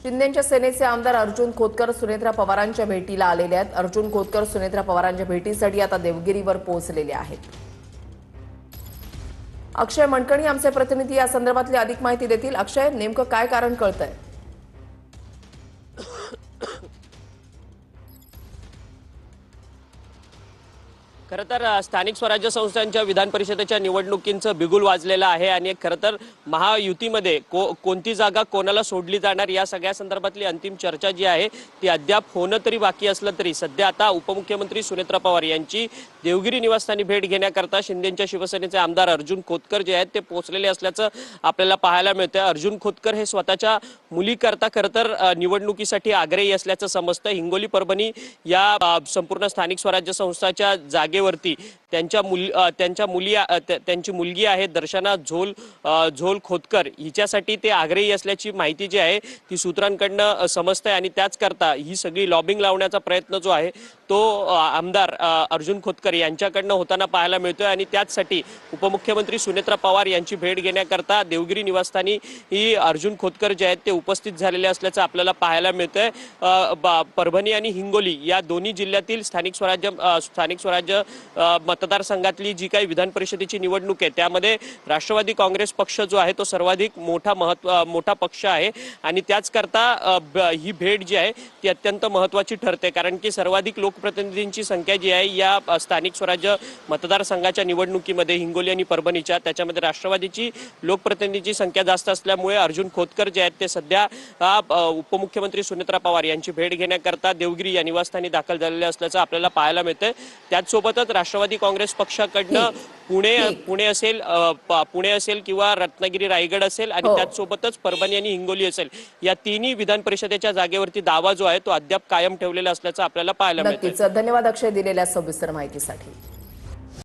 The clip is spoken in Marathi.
शिंदेच्या सेनेचे आमदार अर्जुन खोतकर सुनेत्रा पवारांच्या भेटीला आलेले आहेत। अर्जुन खोतकर सुनेत्रा पवारांच्या भेटीसाठी आता देवगिरीवर पोहोचलेले आहेत। अक्षय मणकणी आमचे प्रतिनिधी या संदर्भातली अधिक माहिती देतील। अक्षय, नेमकं काय कारण कळतंय? खरं तर स्थानिक स्वराज्य संस्थांच्या विधान परिषदेच्या निवडणुकींचं बिगुल वाजलेलं आहे आणि खरं तर महायुतीमध्ये कोणती जागा कोणाला सोडली जाणार या सगळ्या संदर्भातली अंतिम चर्चा जी आहे ती अद्याप होणं तरी बाकी असलं तरी सध्या आता उपमुख्यमंत्री सुनेत्रा पवार यांची देवगिरी निवासस्थानी भेट घेण्याकरता शिंदेच्या शिवसेनेचे आमदार अर्जुन खोतकर जे आहेत ते पोहोचलेले असल्याचं आपल्याला पाहायला मिळतंय। अर्जुन खोतकर हे स्वतःच्या मुलीकरता खरं तर निवडणुकीसाठी आग्रही असल्याचं समजतं। हिंगोली परभणी या संपूर्ण स्थानिक स्वराज्य संस्थाच्या जागेवरती त्यांची मुलगी आहे दर्शना झोल खोतकर हिच्यासाठी ते आग्रही असल्याची माहिती जी आहे ती सूत्रांकडनं समजते आणि त्याच करता ही सगळी लॉबिंग लावण्याचा प्रयत्न जो आहे तो आमदार अर्जुन खोतकर यांच्याकडनं होताना पाहायला मिळतोय आणि त्याचसाठी उपमुख्यमंत्री सुनेत्रा पवार यांची भेट घेण्याकरता देवगिरी निवासस्थानी ही अर्जुन खोतकर जे आहेत ते उपस्थित झालेले असल्याचं आपल्याला पाहायला मिळतंय। परभणी आणि हिंगोली या दोन्ही जिल्ह्यातील स्थानिक स्वराज्य मतदारसंघातली जी काही विधान परिषदेची निवडणूक आहे त्यामध्ये राष्ट्रवादी काँग्रेस पक्ष जो आहे तो सर्वाधिक मोठा पक्ष आहे आणि त्याच करता ही भेट जी आहे ती अत्यंत महत्त्वाची ठरते कारण की सर्वाधिक लोकप्रतिनिधींची संख्या जी आहे या स्थानिक स्वराज्य मतदारसंघाच्या निवडणुकीमध्ये हिंगोली आणि परभणीच्या त्याच्यामध्ये राष्ट्रवादीची लोकप्रतिनिधींची संख्या जास्त असल्यामुळे अर्जुन खोतकर जे आहेत ते सध्या उपमुख्यमंत्री सुनेत्रा पवार यांची भेट घेण्याकरता देवगिरी या निवासस्थानी दाखल झालेले असल्याचं आपल्याला पाहायला मिळतंय। त्याचसोबतच राष्ट्रवादी काँग्रेस पक्षाकडनं पुणे असेल किंवा रत्नागिरी रायगड असेल आणि त्याचसोबतच परभणी आणि हिंगोली असेल या तिन्ही विधान परिषदेच्या जागेवरती दावा जो आहे तो अद्याप कायम ठेवलेला असल्याचं आपल्याला पाहायला मिळतंय। नक्कीच, धन्यवाद अक्षय दिलेल्या सविस्तर माहितीसाठी।